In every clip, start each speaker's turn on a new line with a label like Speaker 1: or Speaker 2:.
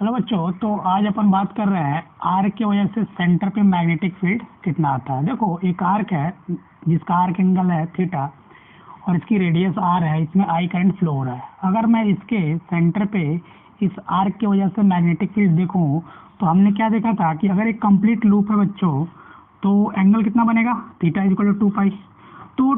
Speaker 1: Hello बच्चों, तो आज अपन बात कर रहे हैं आर्क की वजह से सेंटर पे मैग्नेटिक फील्ड कितना आता है। देखो, एक आर्क है जिसका आर्क एंगल है थीटा और इसकी रेडियस आर है, इसमें आई करंट फ्लो हो रहा है। अगर मैं इसके सेंटर पे इस आर्क की वजह से मैग्नेटिक फील्ड देखूं तो हमने क्या देखा था कि अगर एक कंप्लीट लूप है बच्चों, तो एंगल कितना बनेगा, थीटा इक्वल टू 2 पाई। तो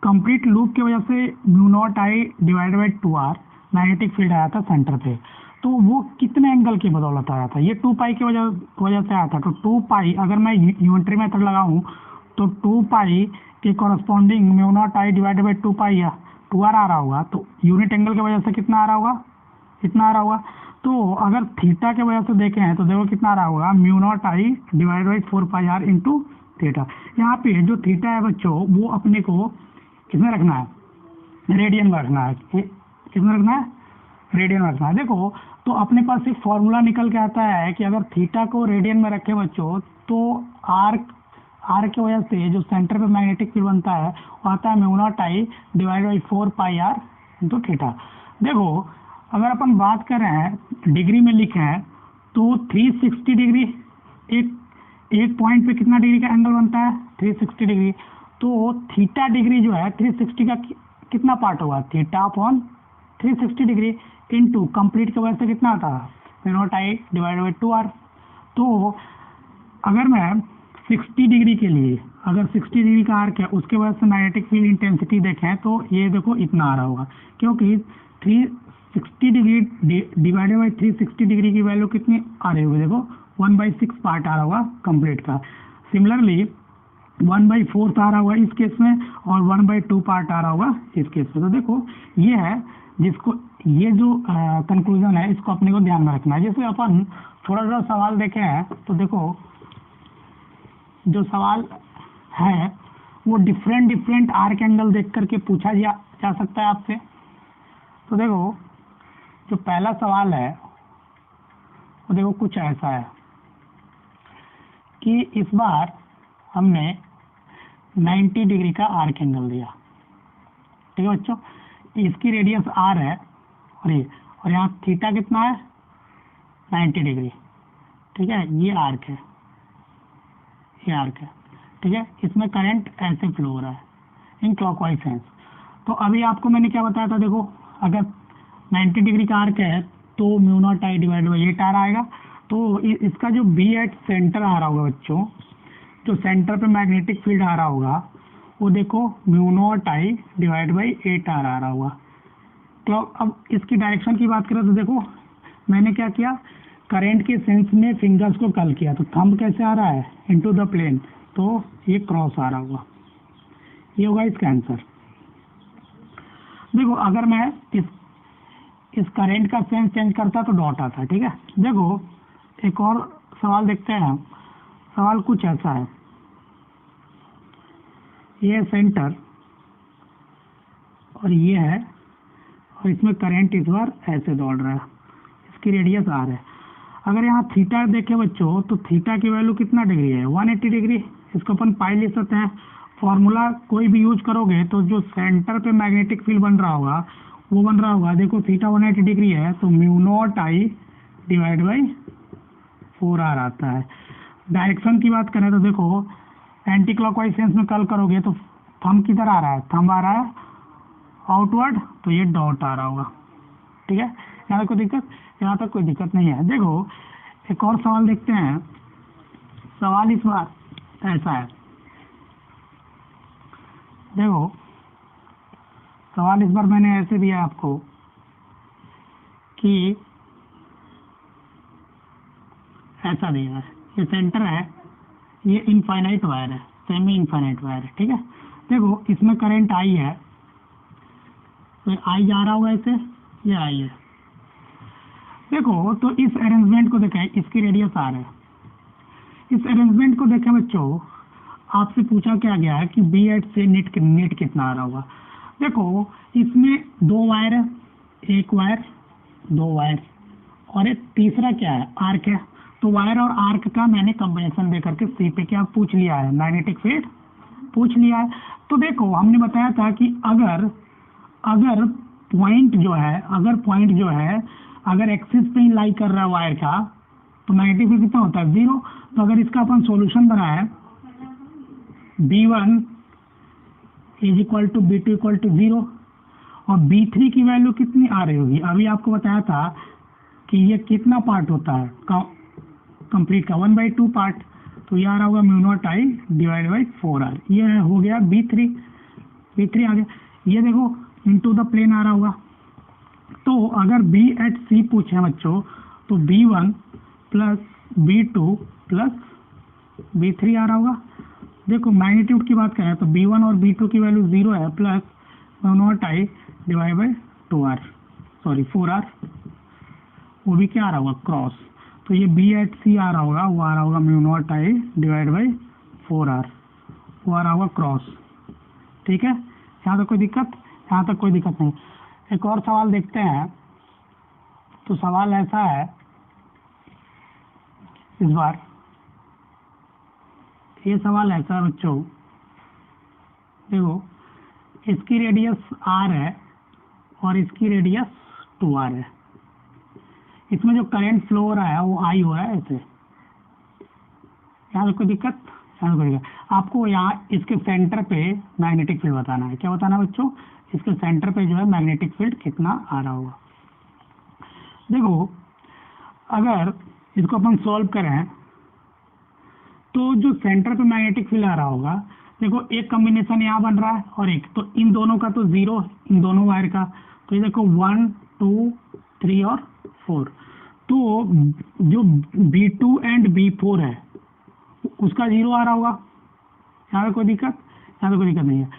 Speaker 1: कंप्लीट लूप की वजह से mu naught I divided by 2r magnetic field आया था सेंटर पे। तो वो कितने एंगल की बदौलत आया था, ये 2 पाई की वजह से आया था। तो 2 पाई अगर मैं यूनिटरी मेथड लगाऊं तो 2 पाई के corresponding mu naught I divided by 2 पाई या 2r आ रहा होगा। तो यूनिट एंगल की वजह से कितना आ रहा होगा, इतना आ रहा होगा। तो अगर थीटा की वजह से देखें तो देखो कितना आ रहा होगा, mu not I divide by 4 pi r into theta. यहाँ पे जो थीटा है बच्चों वो अपने को किसमें रखना है, रेडियन में रखना है। किसमें रखना है, रेडियन में रखना है। देखो, तो अपने पास एक फॉर्मूला निकल के आता है कि अगर थीटा को रेडियन में रखें बच्चों तो आर्क की वजह से जो सेंटर पे मैग्नेटिक फील्ड बनता है वो आता है mu not I divide by 4 pi r into theta. देखो, अगर अपन बात कर रहे हैं डिग्री में लिखे हैं तो 360 डिग्री, एक पॉइंट पे कितना डिग्री का एंगल बनता है, 360 डिग्री। तो थीटा डिग्री जो है 360 का कितना पार्ट होगा, theta upon 360 degree into complete की वजह से कितना आता है, mu not I divide by 2r। तो अगर मैं 60 डिग्री के लिए, अगर 60 डिग्री का आर्क है उसके वजह से मैग्नेटिक फील्ड इंटेंसिटी देखें तो ये देखो इतना आ रहा होगा, क्योंकि 360 डिग्री डिवाइडेड बाई 360 डिग्री की वैल्यू कितनी आ रही होगी, देखो 1/6 पार्ट आ रहा होगा कंप्लीट का। सिमिलरली 1/4 आ रहा होगा इस केस में और 1/2 पार्ट आ रहा होगा इस केस में। तो देखो ये है जिसको, ये जो कंक्लूजन है इसको अपने को ध्यान में रखना है। जैसे अपन थोड़ा सा सवाल देखे हैं तो देखो जो सवाल है वो डिफरेंट आर्क एंगल देख करके पूछा जा सकता है आपसे। तो देखो जो पहला सवाल है वो देखो कुछ ऐसा है कि इस बार हमने 90 डिग्री का आर्क एंगल दिया, ठीक है बच्चों। इसकी रेडियस r है और यहाँ थीटा कितना है, 90 डिग्री, ठीक है। ये आर्क है, ये आर्क है, ठीक है। इसमें करंट ऐसे फ्लो हो रहा है इन क्लॉकवाइज सेंस। तो अभी आपको मैंने क्या बताया था, देखो अगर 90 डिग्री का आर्क है तो mu not I divide by 8r आएगा। तो इसका जो बी एट सेंटर आ रहा होगा बच्चों, जो सेंटर पे मैग्नेटिक फील्ड आ रहा होगा वो देखो mu naught I divide by 8r आ रहा होगा। तो अब इसकी डायरेक्शन की बात करें तो देखो मैंने क्या किया, करंट के सेंस में फिंगर्स को कल किया। तो थंब कैसे आ रहा है, इनटू द प्लेन, तो ये क्रॉस आ रहा होगा, ये होगा इसका आंसर। देखो अगर मैं इस करंट का सेंस चेंज करता तो डॉट आता, ठीक है। देखो एक और सवाल देखते हैं। सवाल कुछ ऐसा है, ये सेंटर और ये है और इसमें करंट इस बार ऐसे दौड़ रहा है, इसकी रेडियस r है। अगर यहाँ थीटा देखें बच्चों तो थीटा की वैल्यू कितना डिग्री है, 180 डिग्री। इसको अपन पाई ले सकते हैं। फॉर्मूला कोई भी यूज करोगे तो जो सेंटर पे मैग्नेटिक फील्ड बन रहा होगा वो बन रहा होगा, देखो थीटा 180 डिग्री है तो mu not I divide by 4r आता है। डायरेक्शन की बात करें तो देखो एंटी क्लॉकवाइज सेंस में कल करोगे तो थंब किधर आ रहा है, थंब आ रहा है आउटवर्ड, तो ये डॉट आ रहा होगा, ठीक है। यहाँ तक कोई दिक्कत, यहाँ तक कोई दिक्कत नहीं है। देखो एक और सवाल देखते हैं। सवाल इस बार ऐसा है, देखो सवाल इस बार मैंने ऐसे दिया आपको कि ऐसा दिया है, ये सेंटर है, ये इनफाइनाइट वायर है, सेमी इनफाइनाइट वायर है, ठीक है। देखो इसमें करंट आई है तो आई जा रहा होगा ऐसे, ये आई है। देखो तो इस अरेंजमेंट को देखें, इसकी रेडियस r है। इस अरेंजमेंट को देखें बच्चों, आपसे पूछा क्या गया है कि बी एट से नेट कितना आ रहा होगा। देखो इसमें 2 वायर है, एक वायर 2 वायर और एक तीसरा क्या है, आर्क है। तो वायर और आर्क का मैंने कॉम्बिनेशन दे करके सी पे क्या पूछ लिया है, मैग्नेटिक फील्ड पूछ लिया है। तो देखो हमने बताया था कि अगर पॉइंट जो है अगर एक्सिस पे ही लाई कर रहा है वायर का तो मैग्नेटिक फील्ड कितना होता है 0। तो अगर इसका अपन सॉल्यूशन बनाए B1 is equal to B2 equal to 0 और B3 की वैल्यू कितनी आ रही होगी, अभी आपको बताया था कि ये कितना पार्ट होता है कंप्लीट का 1/2 पार्ट, तो ये आ रहा होगा μ0I डिवाइड बाई 4R। ये हो गया B3 आ गया। ये देखो इनटू द प्लेन आ रहा होगा। तो अगर B एट C पूछे बच्चों तो B1 plus B2 plus B3 आ रहा होगा। देखो मैग्नीट्यूड की बात करें तो B1 और B2 की वैल्यू 0 है plus μ0I divide by 4R, वो भी क्या आ रहा होगा क्रॉस। तो ये B एट C आ रहा होगा, वो आ रहा होगा μ0I डिवाइड बाई 4R, वो आ रहा होगा क्रॉस। ठीक है, यहाँ तक कोई दिक्कत? यहाँ तक कोई दिक्कत नहीं। एक और सवाल देखते हैं। तो सवाल ऐसा है इस बार, ये सवाल ऐसा है बच्चों, देखो इसकी रेडियस R है और इसकी रेडियस 2R है। इसमें जो करंट फ्लो हो रहा है वो I हो रहा है ऐसे। यहाँ तक कोई दिक्कत? यहाँ कोई दिक्कत? आपको यहाँ इसके सेंटर पे मैग्नेटिक फील्ड बताना है। क्या बताना है बच्चों? इसके सेंटर पे जो है मैग्नेटिक फील्ड कितना आ रहा होगा। देखो अगर इसको अपन सॉल्व करें तो जो सेंटर पे मैग्नेटिक फील्ड आ रहा होगा, देखो एक कॉम्बिनेशन यहाँ बन रहा है और एक, तो इन दोनों का तो 0, इन दोनों वायर का, तो ये देखो 1 2 3 और 4। तो जो B2 एंड B4 है उसका 0 आ रहा होगा। यहाँ पे कोई दिक्कत? यहाँ पे कोई दिक्कत नहीं है।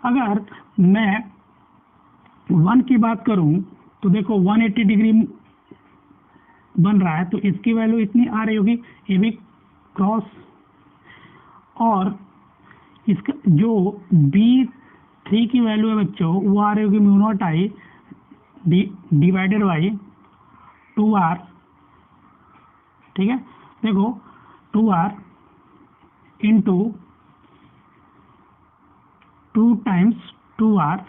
Speaker 1: अगर मैं 1 की बात करूं तो देखो 180 डिग्री बन रहा है, तो इसकी वैल्यू इतनी आ रही होगी, ये भी क्रॉस। और इसका जो B3 की वैल्यू है बच्चों वो आ रही होगी μ0I डिवाइडेड बाई 2R। ठीक है, देखो 2R into 2 times 2R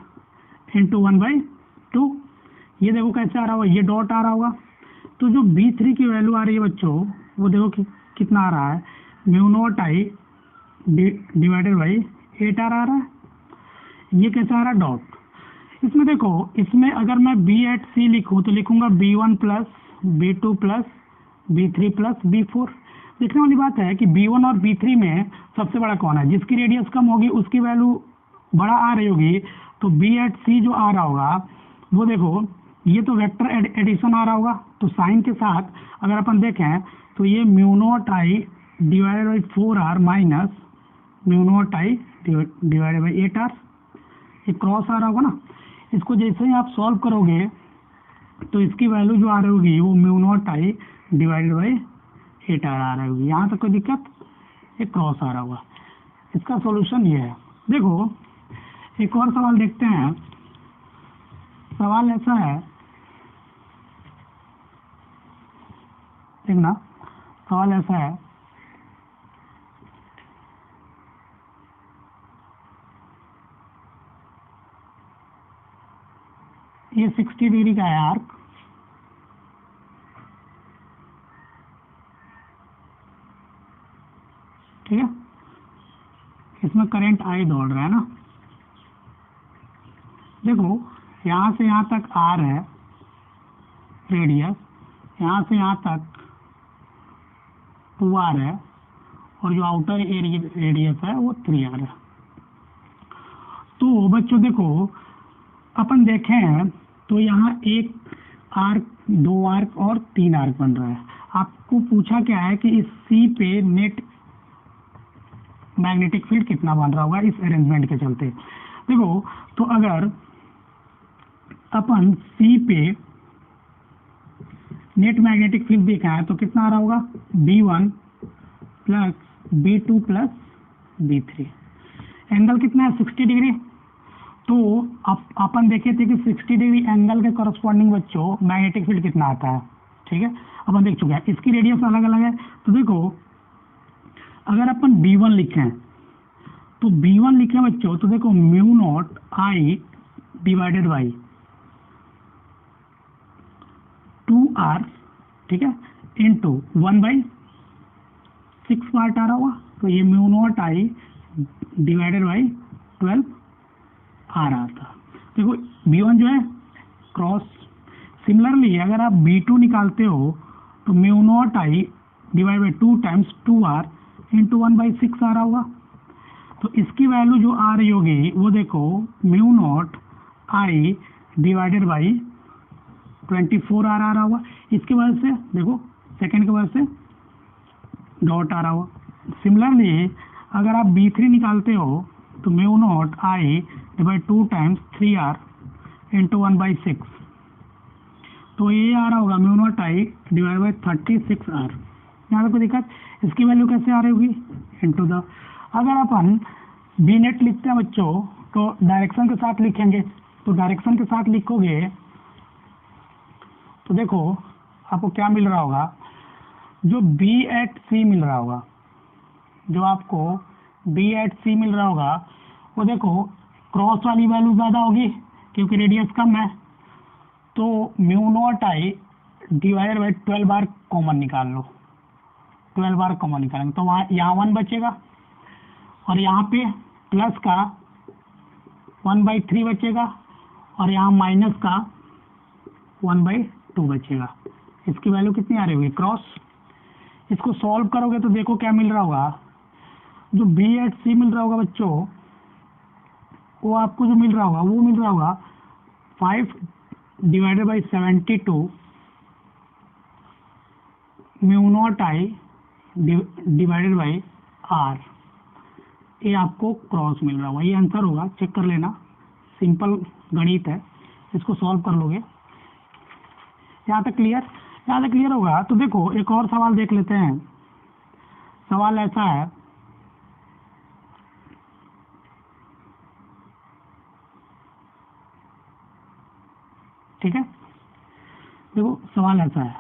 Speaker 1: into 1/2। ये देखो कैसे आ रहा होगा, ये डॉट आ रहा होगा। तो जो B3 की वैल्यू आ रही है बच्चों वो देखो कितना आ रहा है, μ0I डिवाइडेड बाई 8R आ रहा है। ये कैसे आ रहा है डॉट। इसमें देखो, इसमें अगर मैं B एट C लिखूं तो लिखूंगा B1 plus B2 plus B3 plus B4। देखने वाली बात है कि B1 और B3 में सबसे बड़ा कौन है, जिसकी रेडियस कम होगी उसकी वैल्यू बड़ा आ रही होगी। तो B एट C जो आ रहा होगा वो देखो, ये तो वेक्टर एडिशन आ रहा होगा, तो साइन के साथ अगर अपन देखें तो ये μ0I divided by 4R minus μ0I divided by 8R, ये क्रॉस आ रहा होगा ना। इसको जैसे ही आप सॉल्व करोगे तो इसकी वैल्यू जो आ रही होगी वो μ0I डिवाइडेड बाई 8R आ रही होगी। यहाँ तक कोई दिक्कत? ये क्रॉस आ रहा होगा। इसका सॉल्यूशन ये है। देखो एक और सवाल देखते हैं। सवाल ऐसा है, देखना सवाल ऐसा है, ये 60 डिग्री का है आर्क, ठीक है, इसमें करंट I दौड़ रहा है ना। देखो यहाँ से यहाँ तक R है रेडियस, यहाँ से यहाँ तक 2R है और जो आउटर रेडियस है वो 3R है। तो बच्चों देखो अपन देखें तो यहाँ एक आर्क, 2 आर्क और 3 आर्क बन रहा है। आपको पूछा क्या है कि इस C पे नेट मैग्नेटिक फील्ड कितना बन रहा होगा इस अरेंजमेंट के चलते। देखो तो अगर अपन C पे नेट मैग्नेटिक फील्ड देखा है तो कितना आ रहा होगा, B1 plus B2 plus B3। Angle कितना है 60 डिग्री। तो अपन देखे थे कि 60 डिग्री एंगल के करस्पॉन्डिंग बच्चों मैग्नेटिक फील्ड कितना आता है। ठीक है, अपन देख चुके हैं। इसकी रेडियस अलग अलग है। तो देखो अगर अपन B1 लिखें तो B1 लिखें बच्चों तो देखो μ0I डिवाइडेड बाई 2 आर, ठीक है, इंटू 1/6 पार्ट आ रहा होगा, तो ये mu naught I divided by 12 आ रहा था। देखो B1 जो है क्रॉस। सिमिलरली अगर आप B2 निकालते हो तो mu not I divide by 2 times 2R into 1/6 आ रहा होगा। तो इसकी वैल्यू जो आ रही होगी वो देखो mu naught I divided by 24 आ रहा होगा। इसके वजह से देखो सेकंड के वजह से डॉट आ रहा होगा। सिमिलरली अगर आप B3 निकालते हो तो mu not I divide 2 times 3R into 1/6, तो ये आ रहा होगा mu not I divide by 36R। यहाँ पे कोई दिक्कत? इसकी वैल्यू कैसे आ रही होगी? इंटू द, अगर अपन बी नेट लिखते हैं बच्चों तो डायरेक्शन के साथ लिखेंगे। तो डायरेक्शन के साथ लिखोगे तो देखो आपको क्या मिल रहा होगा, जो बी एट सी मिल रहा होगा, जो आपको बी एट सी मिल रहा होगा वो देखो क्रॉस वाली वैल्यू ज़्यादा होगी क्योंकि रेडियस कम है। तो mu not I divide by 12 bar common निकाल लो, 12 बार कॉमन निकालेंगे तो वहाँ यहाँ 1 बचेगा और यहाँ पे प्लस का 1/3 बचेगा और यहाँ माइनस का 1/2 बचेगा। इसकी वैल्यू कितनी आ रही होगी क्रॉस। इसको सॉल्व करोगे तो देखो क्या मिल रहा होगा, जो बी एट सी मिल रहा होगा बच्चों वो आपको जो मिल रहा होगा वो मिल रहा होगा 5 divided by 72 mu not I divided by r. ये आपको क्रॉस मिल रहा होगा। ये आंसर होगा, चेक कर लेना, सिंपल गणित है, इसको सॉल्व कर लोगे। यहाँ तक क्लियर? यहाँ तक क्लियर होगा। तो देखो एक और सवाल देख लेते हैं। सवाल ऐसा है, ठीक है, देखो सवाल ऐसा है,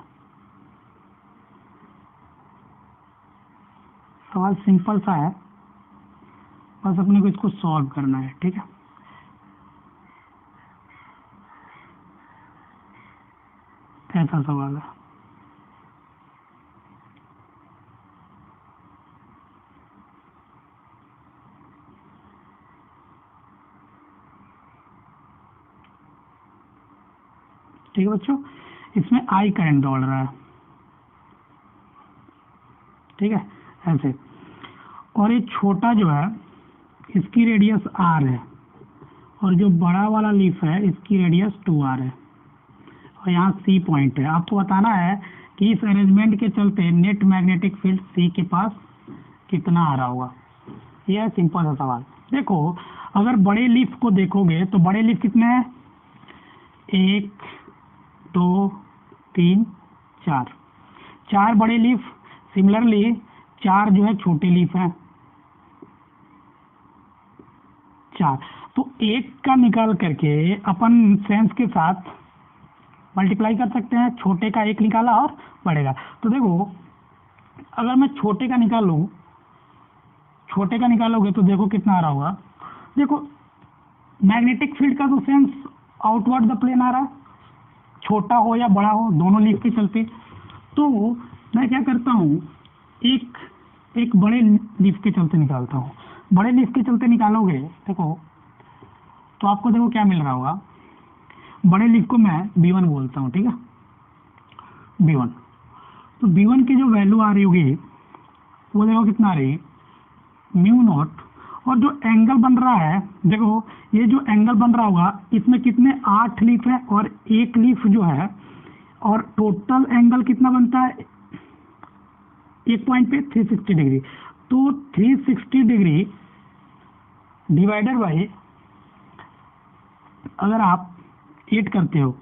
Speaker 1: सवाल सिंपल सा है, बस अपने को इसको सॉल्व करना है, ठीक है। ऐसा सवाल है, ठीक है बच्चों। इसमें आई करंट दौड़ रहा है, ठीक है, ऐसे। और ये छोटा जो है इसकी रेडियस आर है और जो बड़ा वाला लीफ है इसकी रेडियस 2R है और यहाँ सी पॉइंट है। आपको बताना है कि इस अरेंजमेंट के चलते नेट मैग्नेटिक फील्ड सी के पास कितना आ रहा होगा। यह है सिंपल सा सवाल। देखो अगर बड़े लीफ को देखोगे तो बड़े लीफ कितने हैं, 1 2 3 4, 4 बड़े लीफ। सिमिलरली 4 जो है छोटे लीफ हैं, 4। तो एक का निकाल करके अपन सेंस के साथ मल्टीप्लाई कर सकते हैं। छोटे का एक निकाला और बड़े का। तो देखो अगर मैं छोटे का निकालूं, छोटे का निकालोगे तो देखो कितना आ रहा होगा। देखो मैग्नेटिक फील्ड का तो सेंस आउटवर्ड द प्लेन आ रहा है, छोटा हो या बड़ा हो दोनों लीफ के चलते। तो मैं क्या करता हूँ, एक बड़े लीफ के चलते निकालता हूँ। बड़े लीफ के चलते निकालोगे देखो तो आपको देखो क्या मिल रहा होगा। बड़े लीफ को मैं B1 बोलता हूँ, ठीक है, B1। तो B1 की जो वैल्यू आ रही होगी वो देखो कितना आ रही है, म्यू नॉट। और जो एंगल बन रहा है देखो, ये जो एंगल बन रहा होगा इसमें कितने 8 लीफ है और एक लीफ जो है, और टोटल एंगल कितना बनता है एक पॉइंट पे 360 डिग्री। तो 360 डिग्री डिवाइडेड बाई अगर आप 8 करते हो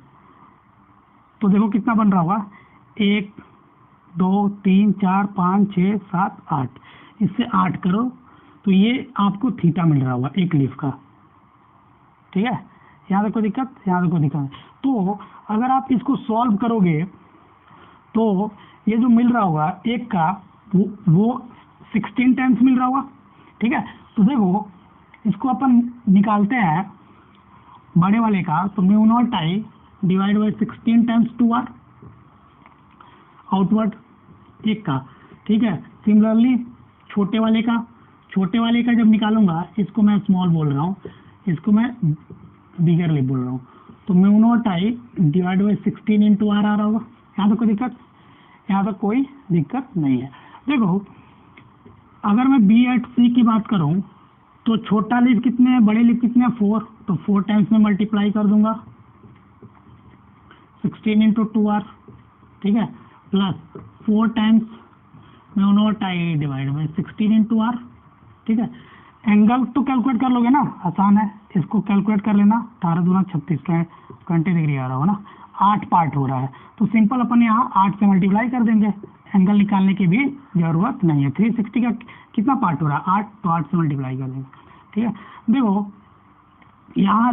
Speaker 1: तो देखो कितना बन रहा होगा, 1 2 3 4 5 6 7 8। इससे 8 करो तो ये आपको थीटा मिल रहा होगा एक लीफ का, ठीक है। यहाँ तक कोई दिक्कत? यहाँ तक कोई दिक्कत नहीं। तो अगर आप इसको सॉल्व करोगे तो ये जो मिल रहा होगा एक का वो 16 टाइम्स मिल रहा होगा, ठीक है। तो देखो इसको अपन निकालते हैं बड़े वाले का, तो mu not I divide by 16 times 2R, outward एक का, ठीक है। सिमिलरली छोटे वाले का जब निकालूंगा, इसको मैं स्मॉल बोल रहा हूँ, इसको मैं बिगरली बोल रहा हूँ, तो mu not I divide by 16 into R आ रहा होगा। यहाँ तक कोई दिक्कत? यहाँ तक कोई दिक्कत नहीं है। देखो अगर मैं बी एट सी की बात करूँ तो छोटा लीफ कितने हैं, बड़े लीफ कितने हैं, 4, तो 4 टाइम्स में मल्टीप्लाई कर दूंगा 16 इंटू 2r, ठीक है, plus 4 times mu not I divide by 16 into r, ठीक है। एंगल तो कैलकुलेट कर लोगे ना, आसान है, इसको कैलकुलेट कर लेना, 18 दूना 36, 20 डिग्री आ रहा होगा ना, 8 पार्ट हो रहा है, तो सिंपल अपन यहाँ 8 से मल्टीप्लाई कर देंगे, एंगल निकालने की भी जरूरत नहीं है। 360 का कितना पार्ट हो रहा है, 8, तो 8 से मल्टीप्लाई कर देंगे, ठीक है। देखो यहाँ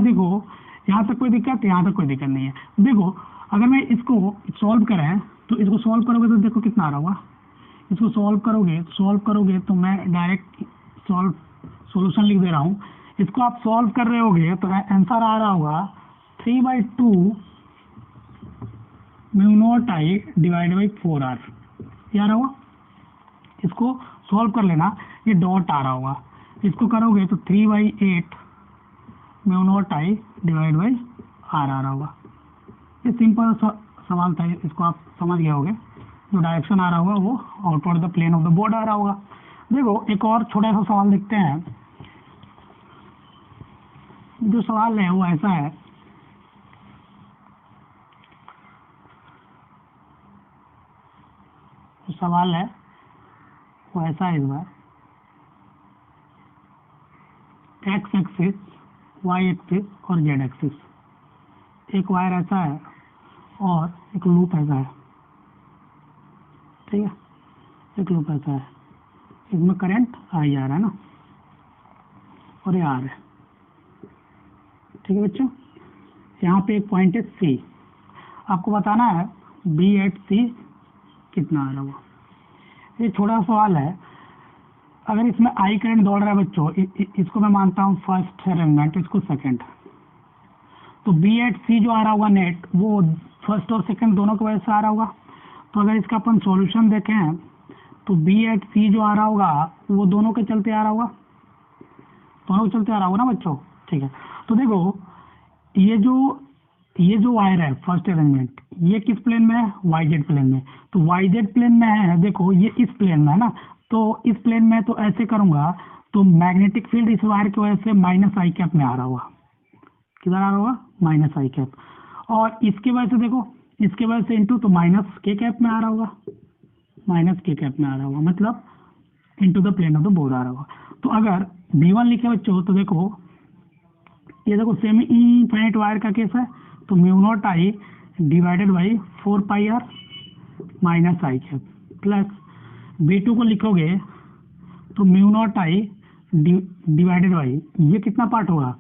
Speaker 1: तक कोई दिक्कत, यहाँ तक कोई दिक्कत नहीं है। देखो अगर मैं इसको सॉल्व करें तो इसको सॉल्व करोगे तो देखो कितना आ रहा होगा, इसको सॉल्व करोगे तो मैं डायरेक्ट सॉल्यूशन लिख दे रहा हूँ। इसको आप सॉल्व कर रहे होगे तो आंसर आ रहा होगा 3/2 mu naught I divide by 4r, ये आ रहा होगा। इसको सॉल्व कर लेना, ये डॉट आ रहा होगा, इसको करोगे तो 3/8 mu naught I divide by r आ रहा होगा। ये सिंपल सवाल था, इसको आप समझ गए होगे। जो डायरेक्शन आ रहा होगा वो outward the plane of the board आ रहा होगा। देखो एक और छोटा सा सवाल देखते हैं। जो सवाल है वो ऐसा है, जो सवाल है वो ऐसा है, इस बार एक्स एक्सिस, वाई एक्सिस और जेड एक्सिस, एक वायर ऐसा है और एक लूप ऐसा है, ठीक है, एक लूप ऐसा है, इसमें करंट आई जा रहा है ना, और ये आर है, ठीक है बच्चों। यहाँ पे एक पॉइंट है सी, आपको बताना है बी एट सी कितना आ रहा होगा। ये छोटा सवाल है। अगर इसमें आई करंट दौड़ रहा है बच्चों, इसको मैं मानता हूँ फर्स्ट अरेंजमेंट, इसको सेकंड, तो बी एट सी जो आ रहा होगा नेट, वो फर्स्ट और सेकंड दोनों की वजह से आ रहा होगा। तो अगर इसका अपन सॉल्यूशन देखें तो बी एट सी जो आ रहा होगा वो दोनों के चलते आ रहा होगा, दोनों के चलते आ रहा होगा ना बच्चों, ठीक है। तो देखो ये जो वायर है फर्स्ट अरेंजमेंट, ये किस प्लेन में है, वाई जेड प्लेन में, तो वाई जेड प्लेन में है, देखो ये इस प्लेन में है ना, तो इस प्लेन में तो ऐसे करूंगा तो मैग्नेटिक फील्ड इस वायर की वजह से माइनस आई कैप में आ रहा होगा, किधर आ रहा होगा, माइनस आई कैप, और इसके वजह से देखो, इसके वजह से इंटू, तो माइनस के कैप में आ रहा होगा, माइनस के कैप में आ रहा होगा, मतलब into the plane of the board आ रहा होगा। तो अगर B1 लिखे बच्चों तो देखो, ये देखो सेमी इनफाइनाइट वायर का केस है, तो mu not I divided by 4πr minus i cap, plus B2 को लिखोगे तो mu not I divided by, ये कितना पार्ट होगा,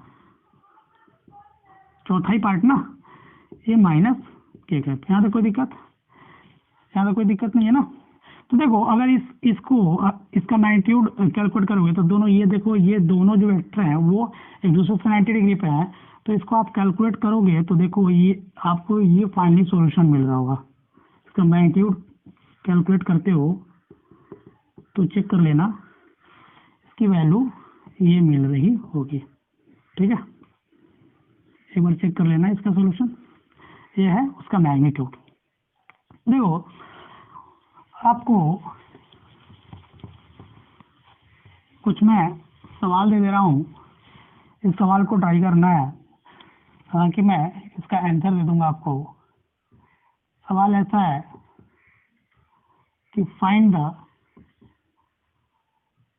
Speaker 1: चौथाई पार्ट ना, ये माइनस के कैप। यहाँ तक कोई दिक्कत नहीं है ना। तो देखो अगर इसका मैग्नीट्यूड कैलकुलेट करोगे तो दोनों, ये देखो ये दोनों जो वेक्टर हैं वो एक दूसरे से 90 डिग्री पे हैं, तो इसको आप कैलकुलेट करोगे तो देखो ये आपको ये फाइनली सॉल्यूशन मिल रहा होगा। इसका मैग्नीट्यूड कैलकुलेट करते हो तो चेक कर लेना, इसकी वैल्यू ये मिल रही होगी, ठीक है, एक बार चेक कर लेना इसका सॉल्यूशन, ये है उसका मैग्नीट्यूड। देखो आपको कुछ मैं सवाल दे रहा हूँ, इस सवाल को ट्राई करना है, हालांकि मैं इसका आंसर दे दूंगा आपको। सवाल ऐसा है कि find the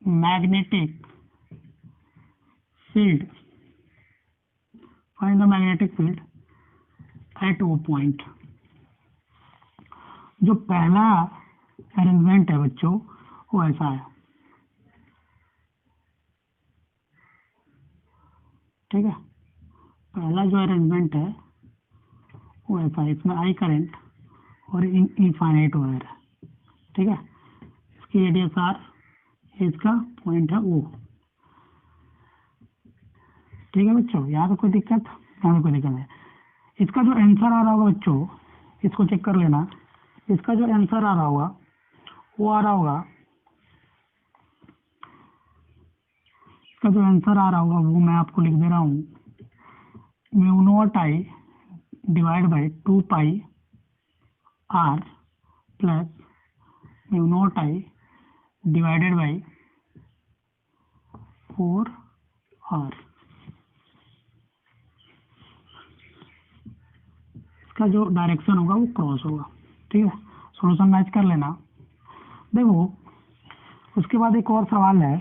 Speaker 1: magnetic field, find the magnetic field at O point. जो पहला अरेंजमेंट है बच्चों वो ऐसा है, ठीक है, पहला जो अरेंजमेंट है वो ऐसा है, इसमें आई करंट और इनफाइनाइट वायर है, ठीक है, इसकी रेडियस आर, इसका पॉइंट है ओ, ठीक है बच्चों। यहाँ तो कोई दिक्कत, यहाँ तो कोई दिक्कत नहीं। इसका जो आंसर आ रहा होगा बच्चों, इसको चेक कर लेना, इसका जो आंसर आ रहा होगा वो आ रहा होगा, इसका जो आंसर आ रहा होगा वो मैं आपको लिख दे रहा हूँ, mu not I divide by 2 pi are plus mu not I divided by 4 are. इसका जो डायरेक्शन होगा वो क्रॉस होगा, ठीक है। सॉल्यूशन मैच कर लेना। देखो उसके बाद एक और सवाल है,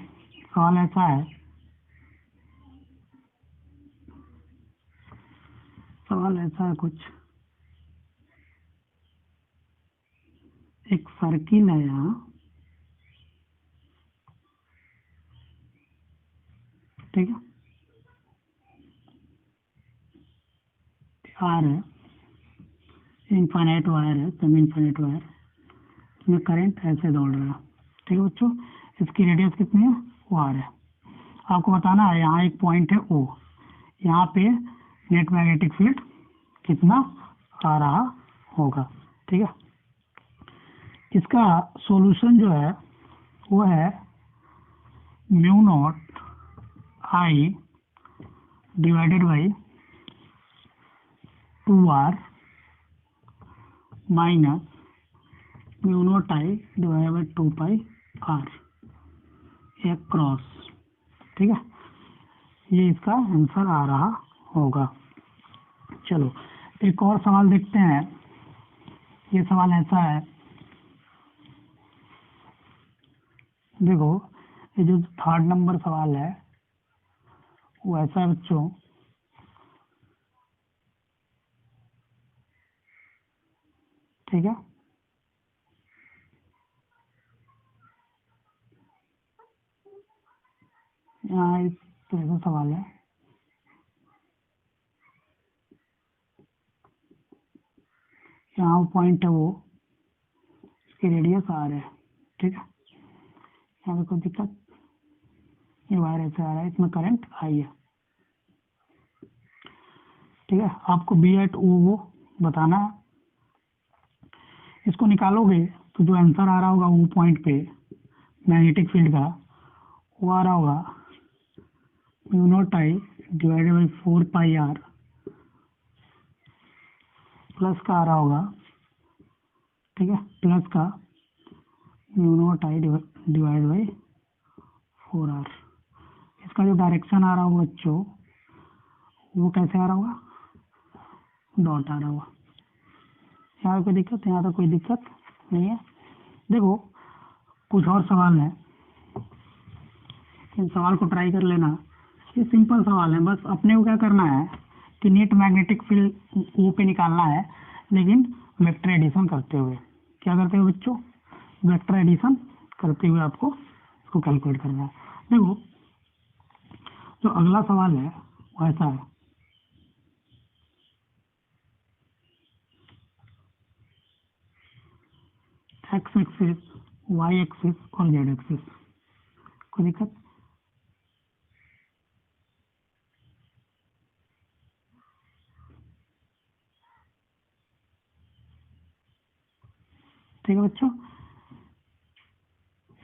Speaker 1: सवाल ऐसा है, सवाल ऐसा है कुछ, एक सर्किल है यहाँ, ठीक है, आर है, इनफाइनाइट वायर है, सेमी इनफाइनाइट वायर, इसमें करंट ऐसे दौड़ रहा है, ठीक है बच्चों। इसकी रेडियस कितनी है, वो आर है। आपको बताना है यहाँ एक पॉइंट है ओ, यहाँ पे नेट मैग्नेटिक फील्ड कितना आ रहा होगा, ठीक है। इसका सॉल्यूशन जो है वो है mu not I divided by 2r minus mu not I divided by 2 pi r, एक क्रॉस, ठीक है। ये इसका आंसर आ रहा होगा। चलो एक और सवाल देखते हैं। ये सवाल ऐसा है, देखो ये जो 3rd नंबर सवाल है वो ऐसा है बच्चों, ठीक है। यहाँ इस तरह का सवाल है, यहाँ वो पॉइंट है वो, इसकी रेडियस आर है, ठीक है। यहाँ पे कोई दिक्कत, ये वायर ऐसे आ रहा है, इसमें करंट आई है, ठीक है। आपको बी एट ओ बताना है। इसको निकालोगे तो जो आंसर आ रहा होगा वो पॉइंट पे मैग्नेटिक फील्ड का वो आ रहा होगा mu not I divided by 4 pi are plus का आ रहा होगा, ठीक है, प्लस का mu not I divide by 4 are. इसका जो डायरेक्शन आ रहा होगा बच्चों वो कैसे आ रहा होगा, डॉट आ रहा होगा। यहाँ कोई दिक्कत, यहाँ तो कोई दिक्कत नहीं है। देखो कुछ और सवाल है, इन सवाल को ट्राई कर लेना। ये सिंपल सवाल है, बस अपने को क्या करना है कि नेट मैग्नेटिक फील्ड ओ पे निकालना है, लेकिन वेक्टर एडिशन करते हुए। क्या करते हुए बच्चों, वेक्टर एडिशन करते हुए आपको इसको कैलकुलेट करना है। देखो जो अगला सवाल है वो ऐसा है, एक्स एक्सिस, वाई एक्सिस और जेड एक्सिस। कोई दिक्कत, ठीक है बच्चों।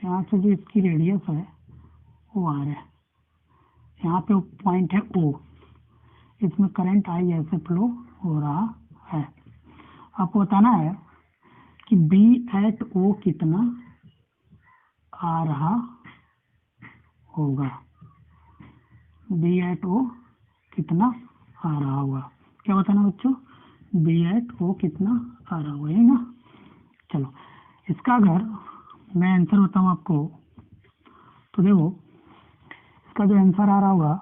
Speaker 1: यहाँ से जो इसकी रेडियस है वो आर है, यहाँ पे पॉइंट है ओ, इसमें करंट आई ऐसे फ्लो हो रहा है। आपको बताना है कि बी एट ओ कितना आ रहा होगा, बी एट ओ कितना आ रहा होगा। क्या बताना बच्चों, बी एट ओ कितना आ रहा होगा, है ना। चलो इसका अगर मैं आंसर बताऊँ आपको तो देखो इसका जो आंसर आ रहा होगा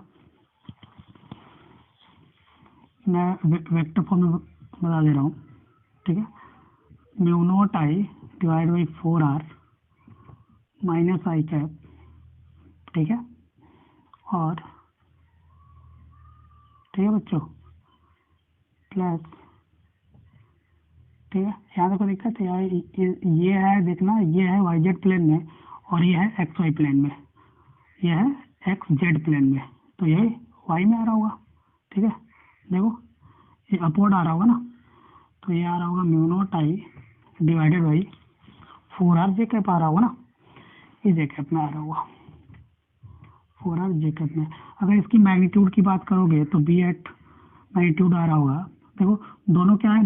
Speaker 1: मैं वेक्टर फॉर्म में बता दे रहा हूँ, ठीक है। Mu not I divide by 4 r minus i cap, ठीक है, और ठीक है बच्चों प्लस, ठीक है। यहाँ देखो दिक्कत है, ये है देखना, ये है वाई जेड प्लेन में और ये है एक्स वाई प्लेन में, ये है एक्स जेड प्लेन में, तो ये वाई में आ रहा होगा, ठीक है। देखो ये अपवर्ड आ रहा होगा ना, तो ये आ रहा होगा mu not I divided by 4r J cap आ रहा होगा ना, ये जे कैप में आ रहा होगा 4r जे कैप में। अगर इसकी मैग्नीट्यूड की बात करोगे तो बी एट मैग्नीट्यूड आ रहा होगा। देखो दोनों क्या है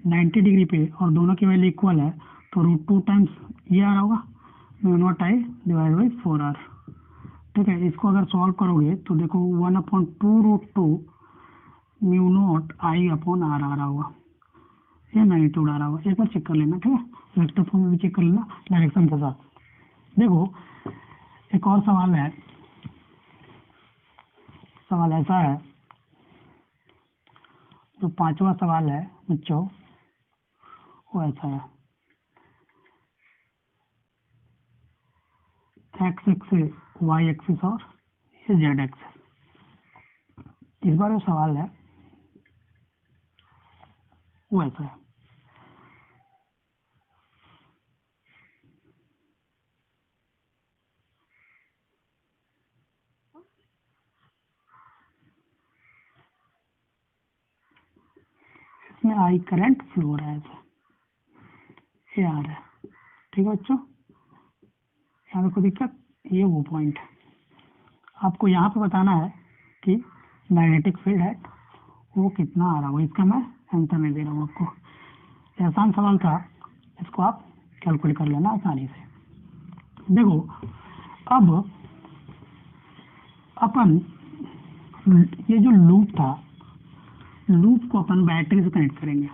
Speaker 1: 90 डिग्री पे और दोनों की वैल्यू इक्वल है, तो √2 टाइम्स ये आ रहा होगा mu not I divide by 4r। ठीक है, इसको अगर सॉल्व करोगे तो देखो 1/2 mu not I upon R आ रहा होगा, ये मैग्नीट्यूड आ रहा होगा। एक बार चेक कर लेना, ठीक है, वेक्टर फॉर्म में भी चेक कर लेना डायरेक्शन के साथ। देखो एक और सवाल है, सवाल ऐसा है, जो 5वां सवाल है बच्चों वो ऐसा है, एक्स एक्सिस वाई एक्सिस और ये जेड एक्सिस। इस बार जो सवाल है वो ऐसा है, इसमें आई करंट फ्लो हो रहा है, ऐसा ये आ रहा है। ठीक है बच्चों, यहाँ पे कोई दिक्कत, ये वो पॉइंट है। आपको यहाँ पे बताना है कि मैग्नेटिक फील्ड है वो कितना आ रहा हो, इसका मैं आंसर नहीं दे रहा हूँ आपको। ये आसान सवाल था, इसको आप कैलकुलेट कर लेना आसानी से। देखो अब अपन ये जो लूप था, लूप को अपन बैटरी से कनेक्ट करेंगे।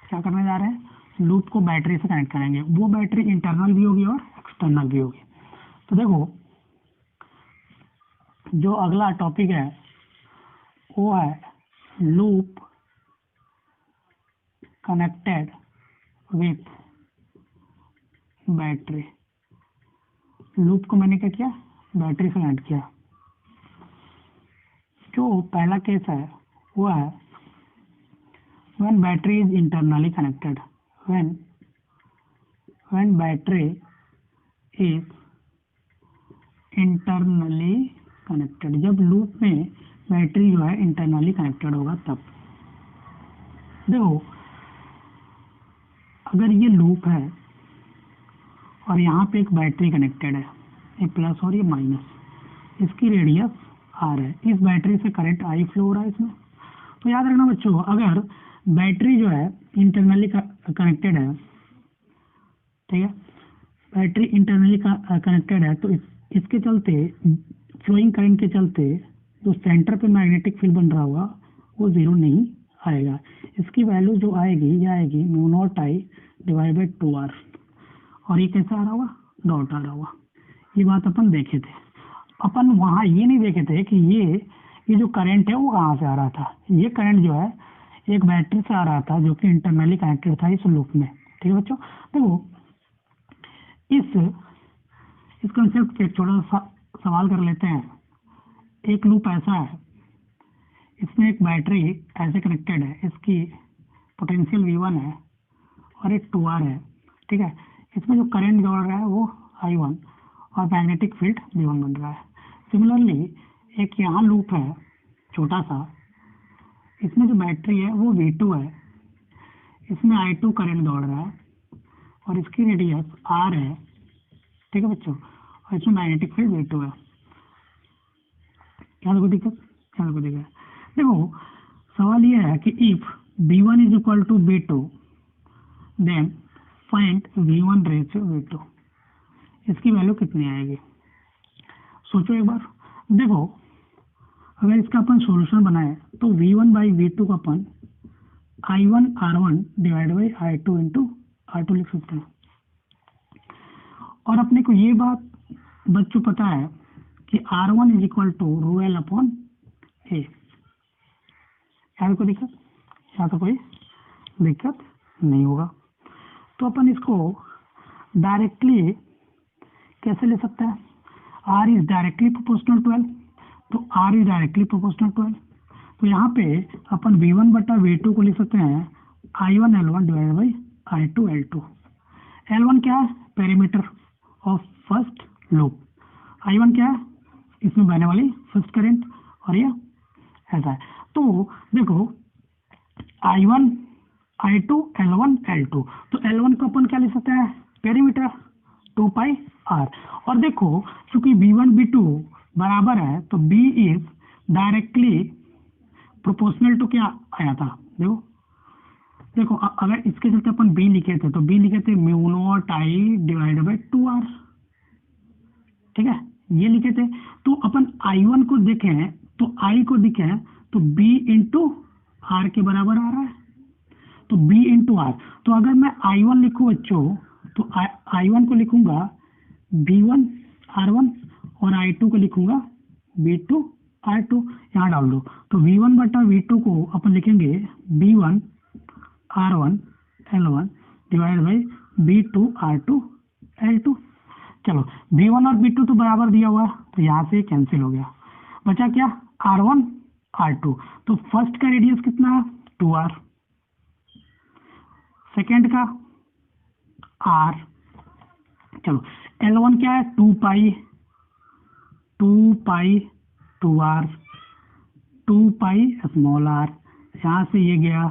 Speaker 1: क्या करने जा रहे हैं, लूप को बैटरी से कनेक्ट करेंगे। वो बैटरी इंटरनल भी होगी और एक्सटर्नल भी होगी। तो देखो जो अगला टॉपिक है वो है loop connected with battery. Loop को मैंने क्या किया, बैटरी से कनेक्ट किया। जो पहला केस है वो है when battery is internally connected, when battery is internally connected, जब लूप में बैटरी जो है इंटरनली कनेक्टेड होगा तब। देखो अगर ये लूप है और यहाँ पे एक बैटरी कनेक्टेड है, ये प्लस और ये माइनस, इसकी रेडियस आर है, इस बैटरी से करंट आई फ्लो हो रहा है इसमें। तो याद रखना बच्चों, अगर बैटरी जो है इंटरनली कनेक्टेड है, ठीक है, बैटरी इंटरनली कनेक्टेड है, तो इसके चलते फ्लोइंग करंट के चलते जो सेंटर पे मैग्नेटिक फील्ड बन रहा होगा वो जीरो नहीं आएगा। इसकी वैल्यू जो आएगी ये आएगी mu naught I divide by 2r, और ये कैसा आ रहा होगा, डॉट आ रहा होगा। ये बात अपन देखे थे। अपन वहाँ ये नहीं देखे थे कि ये जो करंट है वो कहाँ से आ रहा था। ये करंट जो है एक बैटरी से आ रहा था जो कि इंटरनली कनेक्टेड था इस लूप में। ठीक है बच्चों, देखो इस कंसेप्ट पे थोड़ा सा सवाल कर लेते हैं। एक लूप ऐसा है, इसमें एक बैटरी ऐसे कनेक्टेड है, इसकी पोटेंशियल V1 है और एक 2R है। ठीक है, इसमें जो करंट दौड़ रहा है वो I1 और मैग्नेटिक फील्ड V1 बन रहा है। सिमिलरली एक यहाँ लूप है छोटा सा, इसमें जो बैटरी है वो V2 है, इसमें I2 करंट दौड़ रहा है और इसकी रेडियस R है। ठीक है बच्चों, और इसमें मैग्नेटिक फील्ड V2 है। क्या कोई दिक्कत, क्या कोई दिक्कत। देखो सवाल ये है कि if V1 is equal to V2 then find V1 ratio V2, इसकी वैल्यू कितनी आएगी, सोचो एक बार। देखो अगर इसका अपन सॉल्यूशन बनाए तो V1 बाई V2 का अपन I1 R1 divide by I2 into R2 लिख सकते हैं। और अपने को ये बात बच्चों पता है कि R1 is equal to rho L upon A. यहाँ कोई दिक्कत, यहाँ तो कोई दिक्कत नहीं होगा। तो अपन इसको डायरेक्टली कैसे ले सकते हैं, R is directly proportional to L, तो R is directly proportional to L। तो यहाँ पे अपन V1 बटा V2 को लिख सकते हैं I1 L1 divide by I2 L2। L1 क्या है, perimeter of first loop. I1 क्या है, इसमें बहने वाली फर्स्ट करंट, और ये ऐसा है। तो देखो I1 I2 L1 L2, तो L1 को अपन क्या लिख 2 पाई आर। और देखो चूंकि B1 B2 बराबर है तो B is directly proportional to क्या आया था, देखो देखो अगर इसके चलते अपन B लिखे थे तो B लिखे थे mu naught I divide by 2R, ठीक है, ये लिखे थे। तो अपन I1 को देखें तो I को दिखे तो B इंटू आर के बराबर आ रहा है, तो B इंटू आर। तो अगर मैं I1 लिखूं बच्चों तो I1 को लिखूंगा B1 R1 और I2 को लिखूंगा B2 R2। यहाँ डाल दो तो V1 बटा V2 को अपन लिखेंगे B1 R1 L1 divide by B2 R2 L2। चलो B1 और B2 तो बराबर दिया हुआ है तो यहाँ से कैंसिल हो गया, बचा क्या R1 R2। तो फर्स्ट का रेडियस कितना है 2R, सेकेंड का R, चलो L1 क्या है 2 पाई 2R 2 पाई स्मॉल r, यहाँ से ये गया,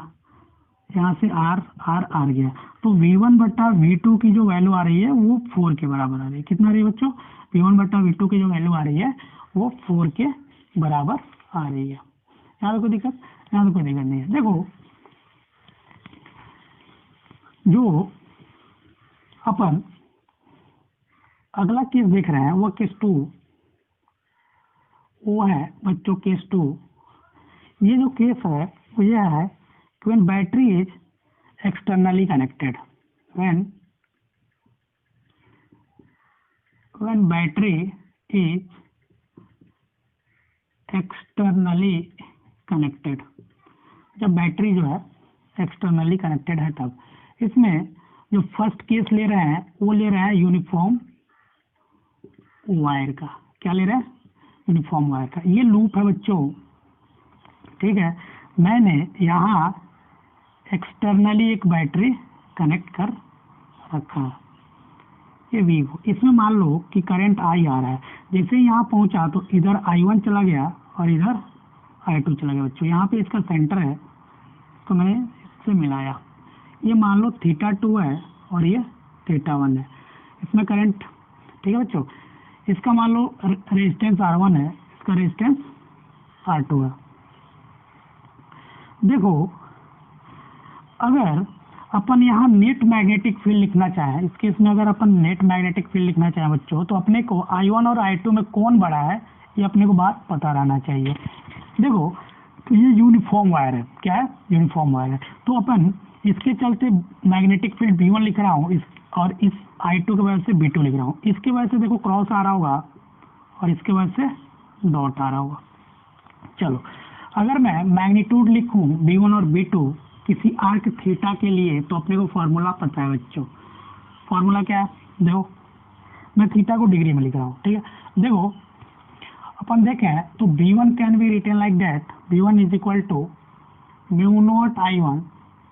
Speaker 1: यहाँ से r गया। तो V1 बटा V2 की जो वैल्यू आ रही है वो 4 के बराबर आ रही है। कितना आ रही है बच्चों, V1 बटा V2 की जो वैल्यू आ रही है वो 4 के बराबर आ रही है। यहाँ तो कोई दिक्कत, यहाँ तो कोई दिक्कत नहीं है। देखो जो अपन अगला केस देख रहे हैं वो केस 2, वो है बच्चों केस 2। ये जो केस है वो यह है when battery is externally connected, when battery is externally connected, जब बैटरी जो है एक्सटर्नली कनेक्टेड है तब। इसमें जो फर्स्ट केस ले रहे हैं वो ले रहा है यूनिफॉर्म वायर का, क्या ले रहा है यूनिफॉर्म वायर का। ये लूप है बच्चों, ठीक है, मैंने यहाँ एक्सटर्नली एक बैटरी कनेक्ट कर रखा, ये वी। इसमें मान लो कि करंट आई आ रहा है, जैसे यहाँ पहुँचा तो इधर I1 चला गया और इधर I2 चला गया बच्चों। यहाँ पे इसका सेंटर है तो मैंने इससे मिलाया, ये मान लो θ2 है और ये θ1 है, इसमें करंट, ठीक है बच्चों। इसका मान लो रेजिस्टेंस R1 है, इसका रेजिस्टेंस R2 है। देखो अगर अपन यहाँ नेट मैग्नेटिक फील्ड लिखना चाहें, इस केस में अगर अपन नेट मैग्नेटिक फील्ड लिखना चाहें बच्चों तो अपने को I1 और I2 में कौन बड़ा है ये अपने को बात पता रहना चाहिए। देखो तो ये यूनिफॉर्म वायर है, क्या है यूनिफॉर्म वायर है, तो अपन इसके चलते मैग्नेटिक फील्ड V1 लिख रहा हूँ और इस I2 की वजह से B2 लिख रहा हूँ। इसके वजह से देखो क्रॉस आ रहा होगा और इसके वजह से डॉट आ रहा होगा। चलो अगर मैं मैग्नीट्यूड लिखूं B1 और B2 किसी आर्क थीटा के लिए तो अपने को फॉर्मूला पता है बच्चों। फॉर्मूला क्या है, देखो मैं थीटा को डिग्री में लिख रहा हूँ, ठीक है। देखो अपन देखें तो B1 can be written like that, B1 is equal to mu naught I1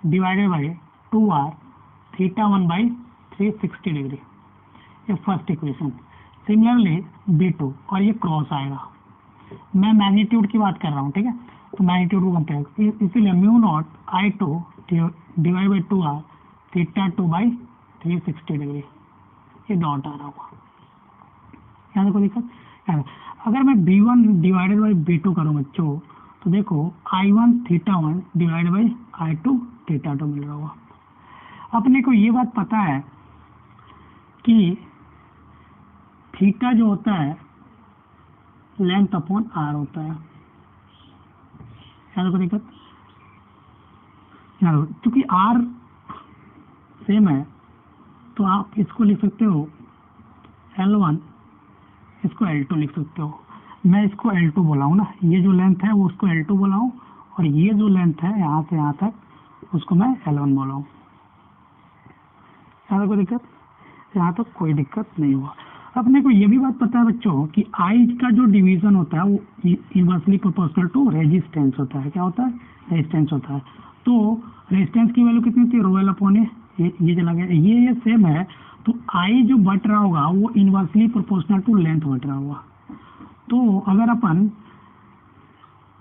Speaker 1: divided by 2R θ1 by 360 degree, ये फर्स्ट इक्वेशन। सिमिलरली B2 और ये क्रॉस आएगा, मैं मैग्नीट्यूड की बात कर रहा हूँ, ठीक है, तो मैग्नीट्यूड को कंपेयर, इसीलिए mu naught I2 divide by 2R θ2 by 360 degree, ये डॉट आ रहा होगा। यहाँ देखो दिक्कत, अगर मैं B1 डिवाइडेड बाई B2 करूँ बच्चों तो देखो I1 θ1 डिवाइड बाई I2 θ2 मिल रहा होगा। अपने को ये बात पता है कि थीटा जो होता है लेंथ अपॉन आर होता है, याद दिक्कत, क्योंकि आर सेम है तो आप इसको लिख सकते हो L1, इसको L2 लिख सकते हो। मैं इसको L2 बोलाऊँ ना, ये जो लेंथ है वो उसको L2 बोलाऊँ और ये जो लेंथ है यहाँ से यहाँ तक उसको मैं L1 बोलाऊँ। यहाँ कोई दिक्कत, यहाँ तक कोई दिक्कत नहीं हुआ। अपने को ये भी बात पता है बच्चों कि आई का जो डिवीजन होता है वो इनवर्सली प्रोपोर्शनल टू रेजिस्टेंस होता है। क्या होता है, रेजिस्टेंस होता है। तो रेजिस्टेंस की वैल्यू कितनी थी, रो एल अपॉन ये चला गया, ये सेम है, तो आई जो बढ़ रहा होगा वो इनवर्सली प्रोपोर्शनल टू लेंथ बढ़ रहा होगा। तो अगर अपन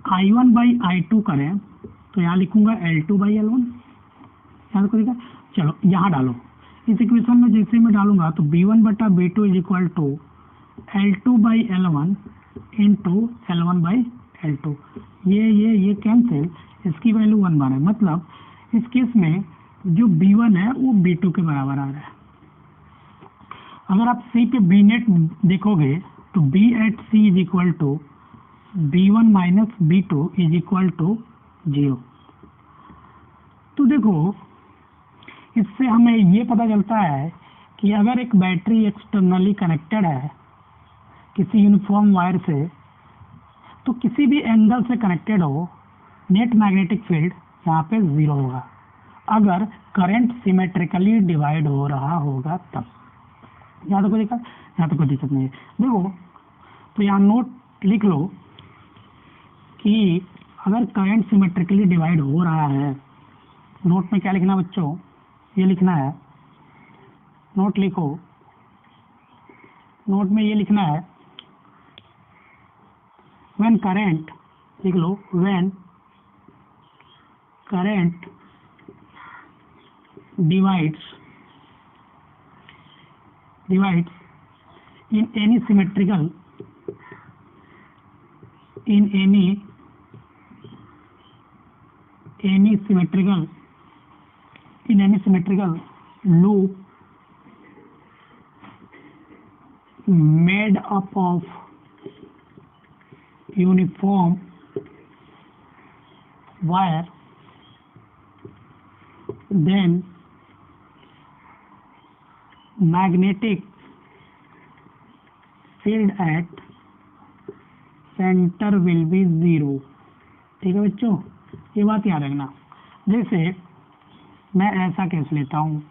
Speaker 1: I1 बाई I2 करें तो यहाँ लिखूंगा L2 बाई L1, यहाँ को देखा, चलो यहाँ डालो, इस इक्वेशन में जैसे मैं डालूंगा तो b1 बटा b2 is equal to L2 by L1 into L1 by L2। ये कैंसिल, इसकी वैल्यू 1 बना है, मतलब इस केस में जो b1 है वो b2 के बराबर आ रहा है। अगर आप C पे b नेट देखोगे तो b at C is equal to b1 minus b2 is equal to 0। तो देखो, इससे हमें ये पता चलता है कि अगर एक बैटरी एक्सटर्नली कनेक्टेड है किसी यूनिफॉर्म वायर से, तो किसी भी एंगल से कनेक्टेड हो, नेट मैग्नेटिक फील्ड यहाँ पे 0 होगा अगर करंट सिमेट्रिकली डिवाइड हो रहा होगा तब। यहाँ तो कोई दिक्कत, यहाँ तो कोई दिक्कत नहीं है। देखो, तो यहाँ नोट लिख लो कि अगर करंट सिमेट्रिकली डिवाइड हो रहा है, नोट में क्या लिखना बच्चों, ये लिखना है, नोट लिखो, नोट में ये लिखना है व्हेन करंट, लिख लो, when current divides in any symmetrical loop made up of uniform wire, then magnetic field at center will be 0। ठीक है बच्चों, ये बात याद रखना। जैसे मैं ऐसा केस लेता हूँ,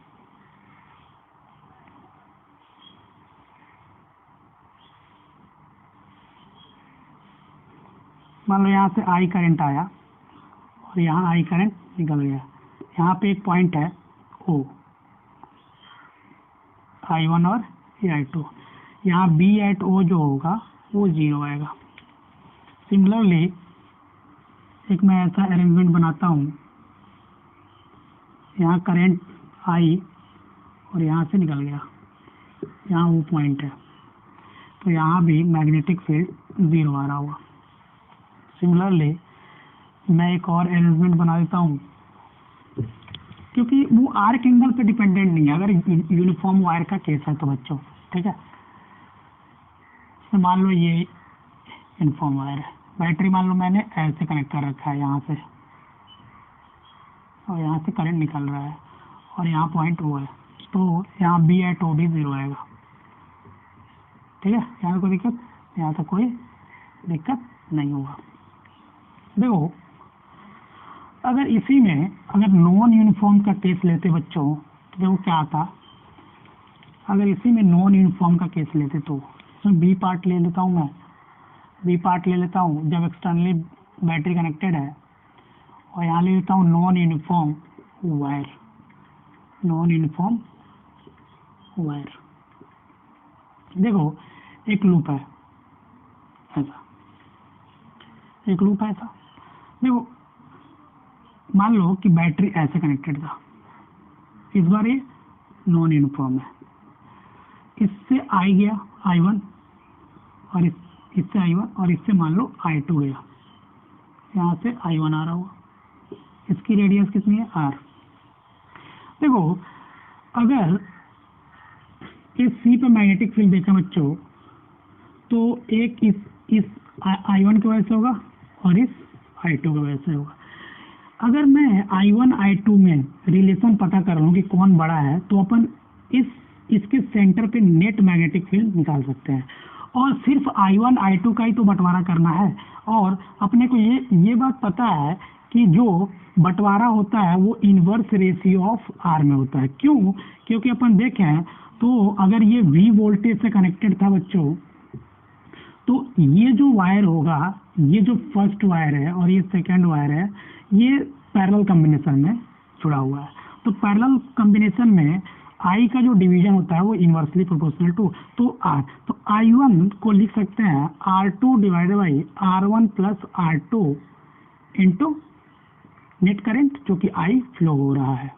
Speaker 1: मान लो यहाँ से I करंट आया और यहाँ I करंट निकल गया, यहाँ पे एक पॉइंट है O, I1 और I2, यहाँ B एट O जो होगा वो 0 आएगा। सिमिलरली एक मैं ऐसा अरेंजमेंट बनाता हूँ, यहाँ करंट I और यहाँ से निकल गया, यहाँ वो पॉइंट है, तो यहाँ भी मैग्नेटिक फील्ड 0 आ रहा होगा। सिमिलरली मैं एक और अरेंजमेंट बना देता हूँ, क्योंकि वो आर्क एंगल पे डिपेंडेंट नहीं है अगर यूनिफॉर्म वायर का केस है तो बच्चों, ठीक है। तो मान लो ये यूनिफॉर्म वायर है, बैटरी मान लो मैंने ऐसे कनेक्ट कर रखा है यहाँ से, और यहाँ से करंट निकल रहा है और यहाँ पॉइंट वो है, तो यहाँ बी एट ओ भी 0 आएगा। ठीक है, यहाँ कोई दिक्कत, यहाँ तक कोई दिक्कत नहीं होगा। देखो, अगर इसी में अगर नॉन यूनिफॉर्म का केस लेते बच्चों, तो देखो क्या आता, अगर इसी में नॉन यूनिफॉर्म का केस लेते तो इसमें बी पार्ट ले लेता हूँ, मैं बी पार्ट ले लेता हूँ जब एक्सटर्नली बैटरी कनेक्टेड है, और यहाँ ले लेता हूँ non uniform wire, non uniform wire. देखो एक लूप है ऐसा, एक लूप है ऐसा। देखो मान लो कि बैटरी ऐसे कनेक्टेड था, इस बार ये नॉन यूनिफॉर्म है, इससे आई गया I1 और इससे I1 और इससे मान लो I2 गया, यहाँ से I1 आ रहा होगा, इसकी रेडियस कितनी है R। देखो अगर इस C पे मैग्नेटिक फील्ड देखा बच्चों, तो एक इस I1 की वजह से होगा और इस I2 की वजह से होगा। अगर मैं I1 I2 में रिलेशन पता कर रहा हूँ कि कौन बड़ा है, तो अपन इसके सेंटर पे नेट मैग्नेटिक फील्ड निकाल सकते हैं, और सिर्फ I1 I2 का ही तो बंटवारा करना है। और अपने को ये बात पता है कि जो बंटवारा होता है वो इनवर्स रेशियो ऑफ R में होता है। क्यों? क्योंकि अपन देखें तो अगर ये V वोल्टेज से कनेक्टेड था बच्चों, तो ये जो वायर होगा, ये जो फर्स्ट वायर है और ये सेकंड वायर है, ये पैरेलल कॉम्बिनेशन में जुड़ा हुआ है। तो पैरेलल कॉम्बिनेशन में I का जो डिवीजन होता है वो इनवर्सली प्रोपोर्शनल टू तो R। तो I1 को लिख सकते हैं R2 divided by R1 plus R2 into net current जो कि I फ्लो हो रहा है।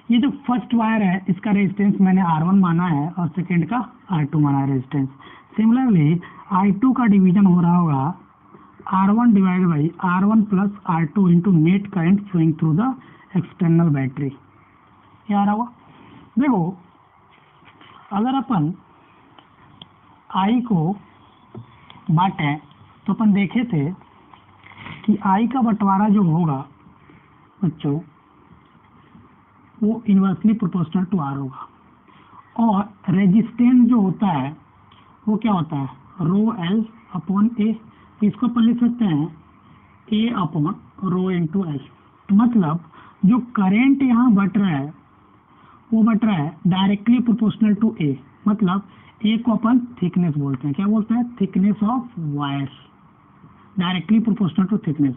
Speaker 1: ये जो फर्स्ट वायर है इसका रेजिस्टेंस मैंने R1 माना है और सेकेंड का R2 माना है रेजिस्टेंस। सिमिलरली I2 का डिवीजन हो रहा होगा R1 divide by R1 plus R2 into net current flowing through the external battery. ये आ रहा होगा। देखो अगर अपन I को बांटे तो अपन देखे थे कि I का बंटवारा जो होगा बच्चों वो इन्वर्सली प्रोपोर्शनल टू R होगा और रेजिस्टेंस जो होता है वो क्या होता है रो L अपॉन A। इसको अपन लिख सकते हैं A upon rho into L। तो मतलब जो करंट यहाँ बट रहा है वो बट रहा है डायरेक्टली प्रोपोर्शनल टू A। मतलब A को अपन थिकनेस बोलते हैं, क्या बोलते हैं thickness of wire, directly proportional to thickness.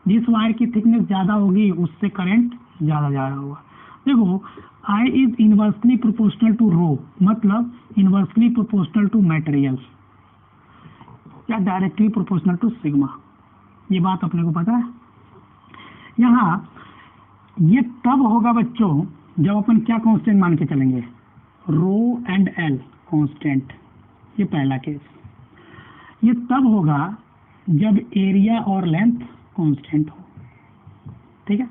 Speaker 1: जिस वायर की थिकनेस ज़्यादा होगी उससे करंट ज़्यादा जा रहा होगा। देखो I is inversely proportional to rho, मतलब इन्वर्सली प्रोपोर्शनल टू मटेरियल या डायरेक्टली प्रोपोर्शनल टू सिग्मा। ये बात अपने को पता है। यहाँ ये तब होगा बच्चों जब अपन क्या कांस्टेंट मान के चलेंगे रो एंड एल कांस्टेंट। ये पहला केस। ये तब होगा जब एरिया और लेंथ कांस्टेंट हो, ठीक है।